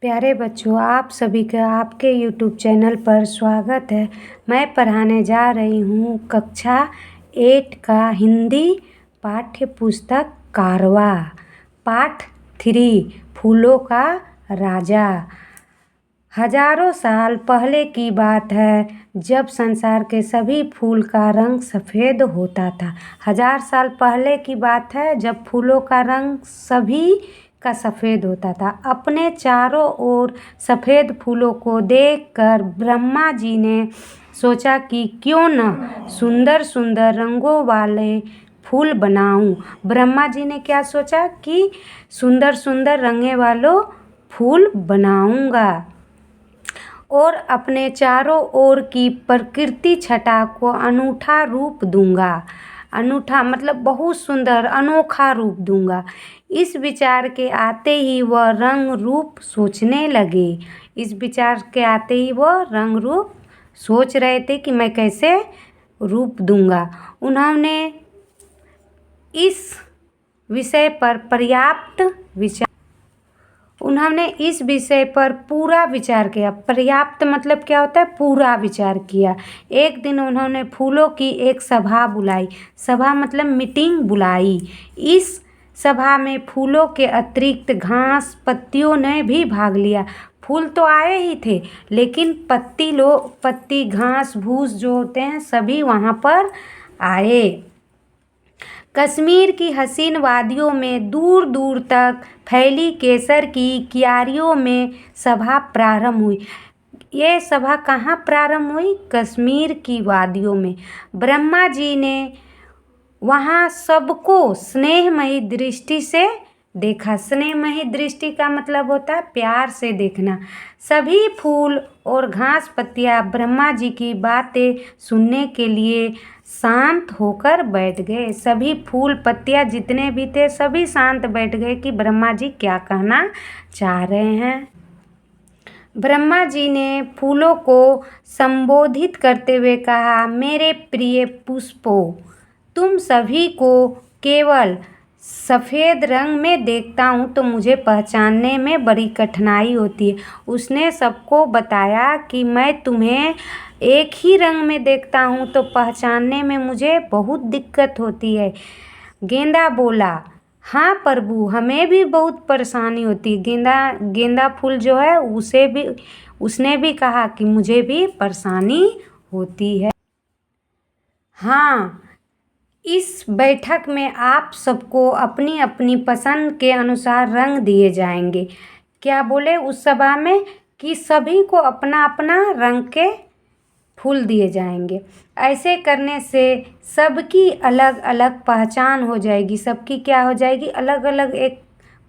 प्यारे बच्चों, आप सभी का आपके YouTube चैनल पर स्वागत है। मैं पढ़ाने जा रही हूँ कक्षा 8 का हिंदी पाठ्य पुस्तक कारवा, पाठ 3 फूलों का राजा। हजारों साल पहले की बात है जब संसार के सभी फूल का रंग सफ़ेद होता था। 1000 साल पहले की बात है जब फूलों का रंग सभी का सफ़ेद होता था। अपने चारों ओर सफ़ेद फूलों को देखकर ब्रह्मा जी ने सोचा कि क्यों न सुंदर सुंदर रंगों वाले फूल बनाऊं। ब्रह्मा जी ने क्या सोचा कि सुंदर सुंदर रंगे वालों फूल बनाऊंगा और अपने चारों ओर की प्रकृति छटा को अनूठा रूप दूंगा। अनूठा मतलब बहुत सुंदर अनोखा रूप दूंगा। इस विचार के आते ही वह रंग रूप सोचने लगे। इस विचार के आते ही वह रंग रूप सोच रहे थे कि मैं कैसे रूप दूंगा। उन्होंने इस विषय पर पूरा विचार किया। पर्याप्त मतलब क्या होता है? पूरा विचार किया। एक दिन उन्होंने फूलों की एक सभा बुलाई। सभा मतलब मीटिंग बुलाई। इस सभा में फूलों के अतिरिक्त घास पत्तियों ने भी भाग लिया। फूल तो आए ही थे, लेकिन पत्ती घास भूस जो होते हैं सभी वहाँ पर आए। कश्मीर की हसीन वादियों में दूर दूर तक फैली केसर की क्यारियों में सभा प्रारंभ हुई। ये सभा कहाँ प्रारंभ हुई? कश्मीर की वादियों में। ब्रह्मा जी ने वहाँ सबको स्नेहमयी दृष्टि से देखा। स्नेहमयी दृष्टि का मतलब होता है प्यार से देखना। सभी फूल और घास पत्तियाँ ब्रह्मा जी की बातें सुनने के लिए शांत होकर बैठ गए। सभी फूल पत्तियाँ जितने भी थे सभी शांत बैठ गए कि ब्रह्मा जी क्या कहना चाह रहे हैं। ब्रह्मा जी ने फूलों को संबोधित करते हुए कहा, मेरे प्रिय पुष्पों, तुम सभी को केवल सफ़ेद रंग में देखता हूँ तो मुझे पहचानने में बड़ी कठिनाई होती है। उसने सबको बताया कि मैं तुम्हें एक ही रंग में देखता हूँ तो पहचानने में मुझे बहुत दिक्कत होती है। गेंदा बोला, हाँ प्रभु, हमें भी बहुत परेशानी होती है। गेंदा फूल जो है उसने भी कहा कि मुझे भी परेशानी होती है। हाँ, इस बैठक में आप सबको अपनी अपनी पसंद के अनुसार रंग दिए जाएंगे। क्या बोले उस सभा में? कि सभी को अपना अपना रंग के फूल दिए जाएंगे। ऐसे करने से सबकी अलग अलग पहचान हो जाएगी। सबकी क्या हो जाएगी? अलग अलग एक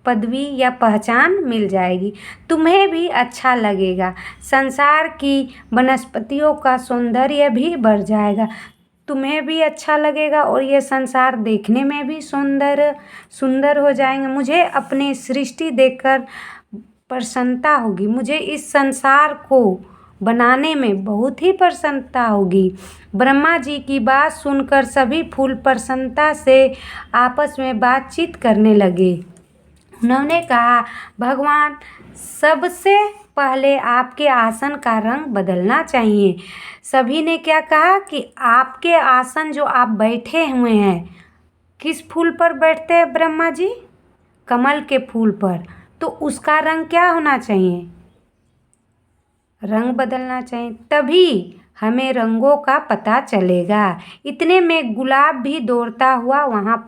पदवी या पहचान मिल जाएगी। तुम्हें भी अच्छा लगेगा। संसार की वनस्पतियों का सौंदर्य भी बढ़ जाएगा। तुम्हें भी अच्छा लगेगा और ये संसार देखने में भी सुंदर हो जाएंगे। मुझे अपनी सृष्टि देखकर प्रसन्नता होगी। मुझे इस संसार को बनाने में बहुत ही प्रसन्नता होगी। ब्रह्मा जी की बात सुनकर सभी फूल प्रसन्नता से आपस में बातचीत करने लगे। उन्होंने कहा, भगवान, सबसे पहले आपके आसन का रंग बदलना चाहिए। सभी ने क्या कहा कि आपके आसन जो आप बैठे हुए हैं, किस फूल पर बैठते हैं ब्रह्मा जी? कमल के फूल पर। तो उसका रंग क्या होना चाहिए? रंग बदलना चाहिए, तभी हमें रंगों का पता चलेगा। इतने में गुलाब भी दौड़ता हुआ वहाँ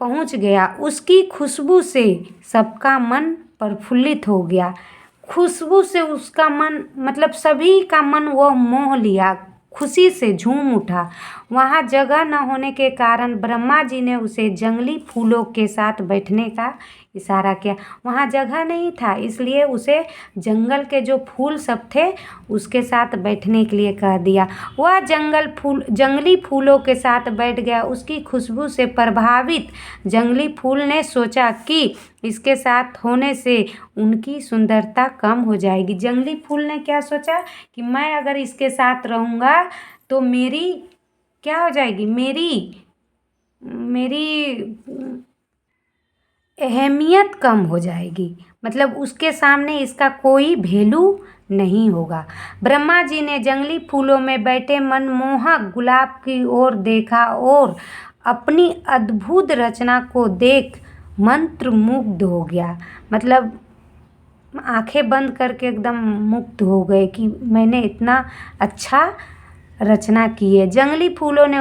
पहुँच गया। उसकी खुशबू से सबका मन प्रफुल्लित हो गया। खुशबू से उसका मन मतलब सभी का मन वो मोह लिया, खुशी से झूम उठा। वहाँ जगह न होने के कारण ब्रह्मा जी ने उसे जंगली फूलों के साथ बैठने का इशारा किया। वहाँ जगह नहीं था, इसलिए उसे जंगल के जो फूल सब थे उसके साथ बैठने के लिए कह दिया। वह जंगली फूलों के साथ बैठ गया। उसकी खुशबू से प्रभावित जंगली फूल ने सोचा कि इसके साथ होने से उनकी सुंदरता कम हो जाएगी। जंगली फूल ने क्या सोचा कि मैं अगर इसके साथ रहूँगा तो मेरी क्या हो जाएगी? मेरी अहमियत कम हो जाएगी, मतलब उसके सामने इसका कोई वैल्यू नहीं होगा। ब्रह्मा जी ने जंगली फूलों में बैठे मनमोहक गुलाब की ओर देखा और अपनी अद्भुत रचना को देख मंत्रमुग्ध हो गया। मतलब आंखें बंद करके एकदम मुग्ध हो गए कि मैंने इतना अच्छा रचना की है। जंगली फूलों ने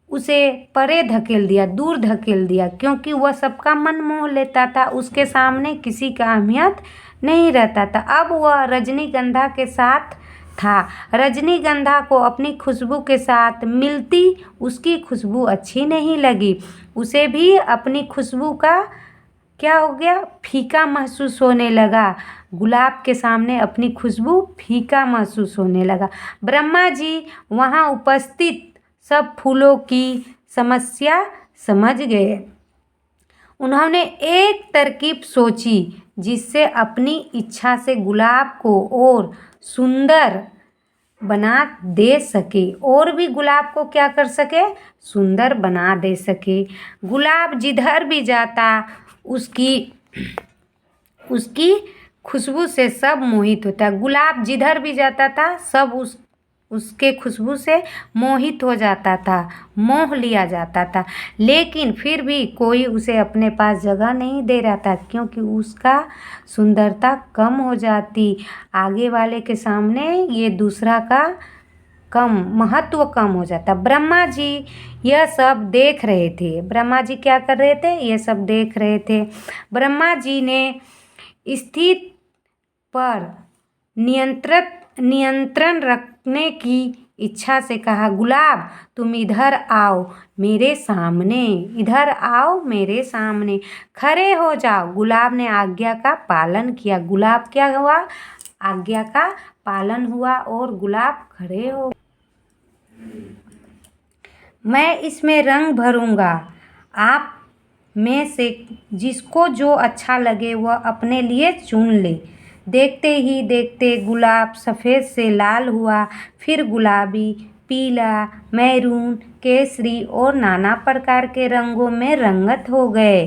उसे परे धकेल दिया, दूर धकेल दिया, क्योंकि वह सबका मन मोह लेता था, उसके सामने किसी का अहमियत नहीं रहता था। अब वह रजनीगंधा के साथ था। रजनीगंधा को अपनी खुशबू के साथ मिलती उसकी खुशबू अच्छी नहीं लगी। उसे भी अपनी खुशबू का क्या हो गया, फीका महसूस होने लगा। गुलाब के सामने अपनी खुशबू फीका महसूस होने लगा। ब्रह्मा जी वहाँ उपस्थित सब फूलों की समस्या समझ गए। उन्होंने एक तरकीब सोची जिससे अपनी इच्छा से गुलाब को और सुंदर बना दे सके, और भी गुलाब को क्या कर सके, सुंदर बना दे सके। गुलाब जिधर भी जाता उसकी खुशबू से सब मोहित होता। गुलाब जिधर भी जाता था सब उसके खुशबू से मोहित हो जाता था, मोह लिया जाता था। लेकिन फिर भी कोई उसे अपने पास जगह नहीं दे रहा था, क्योंकि उसका सुंदरता कम हो जाती। आगे वाले के सामने ये दूसरा का महत्व कम हो जाता। ब्रह्मा जी यह सब देख रहे थे। ब्रह्मा जी क्या कर रहे थे, ये सब देख रहे थे। ब्रह्मा जी ने स्थिति पर नियंत्रण रखने की इच्छा से कहा, गुलाब तुम इधर आओ मेरे सामने, इधर आओ मेरे सामने, खड़े हो जाओ। गुलाब ने आज्ञा का पालन किया। गुलाब क्या हुआ, आज्ञा का पालन हुआ और गुलाब खड़े हो। मैं इसमें रंग भरूंगा, आप में से जिसको जो अच्छा लगे वह अपने लिए चुन ले। देखते ही देखते गुलाब सफ़ेद से लाल हुआ, फिर गुलाबी, पीला, मैरून, केसरी और नाना प्रकार के रंगों में रंगत हो गए।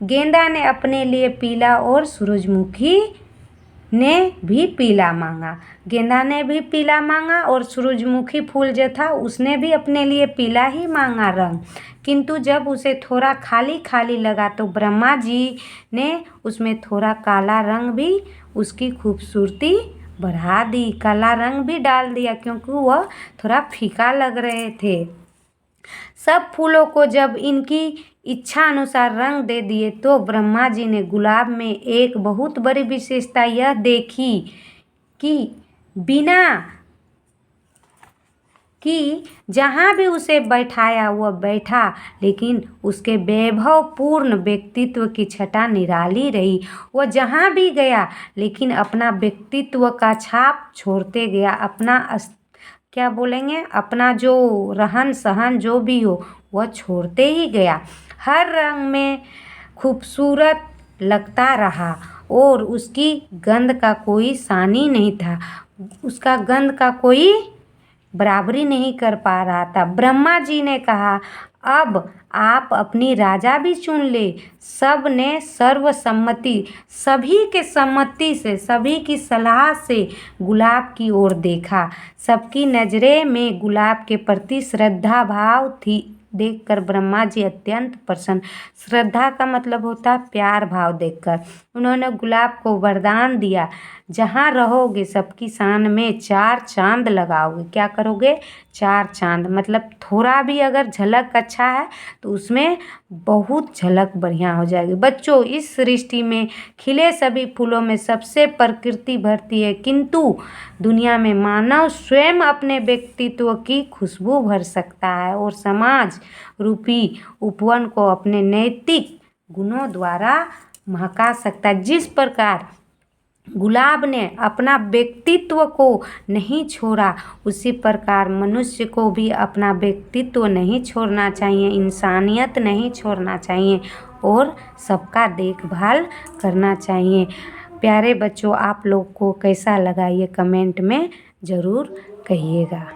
गेंदा ने अपने लिए पीला और सूरजमुखी ने भी पीला मांगा। गेंदा ने भी पीला मांगा और सूरजमुखी फूल जो था उसने भी अपने लिए पीला ही मांगा रंग। किंतु जब उसे थोड़ा खाली खाली लगा तो ब्रह्मा जी ने उसमें थोड़ा काला रंग भी उसकी खूबसूरती बढ़ा दी, काला रंग भी डाल दिया, क्योंकि वह थोड़ा फीका लग रहे थे। सब फूलों को जब इनकी इच्छा अनुसार रंग दे दिए तो ब्रह्मा जी ने गुलाब में एक बहुत बड़ी विशेषता यह देखी कि जहाँ भी उसे बैठाया वह बैठा, लेकिन उसके वैभवपूर्ण व्यक्तित्व की छटा निराली रही। वह जहाँ भी गया लेकिन अपना व्यक्तित्व का छाप छोड़ते गया, क्या बोलेंगे, अपना जो रहन सहन जो भी हो वह छोड़ते ही गया। हर रंग में खूबसूरत लगता रहा और उसकी गंध का कोई सानी नहीं था, उसका गंध का कोई बराबरी नहीं कर पा रहा था। ब्रह्मा जी ने कहा, अब आप अपनी राजा भी चुन ले। सब ने सर्वसम्मति, सभी के सम्मति से, सभी की सलाह से गुलाब की ओर देखा। सबकी नज़रें में गुलाब के प्रति श्रद्धा भाव थी। देखकर ब्रह्मा जी अत्यंत प्रसन्न, श्रद्धा का मतलब होता है प्यार भाव। देखकर उन्होंने गुलाब को वरदान दिया, जहाँ रहोगे सबकी शान में 4 चांद लगाओगे। क्या करोगे, 4 चांद, मतलब थोड़ा भी अगर झलक अच्छा है तो उसमें बहुत झलक बढ़िया हो जाएगी। बच्चों, इस सृष्टि में खिले सभी फूलों में सबसे प्रकृति भरती है, किंतु दुनिया में मानव स्वयं अपने व्यक्तित्व की खुशबू भर सकता है और समाज रूपी उपवन को अपने नैतिक गुणों द्वारा महका सकता है। जिस प्रकार गुलाब ने अपना व्यक्तित्व को नहीं छोड़ा, उसी प्रकार मनुष्य को भी अपना व्यक्तित्व नहीं छोड़ना चाहिए, इंसानियत नहीं छोड़ना चाहिए और सबका देखभाल करना चाहिए। प्यारे बच्चों, आप लोग को कैसा लगा ये कमेंट में ज़रूर कहिएगा।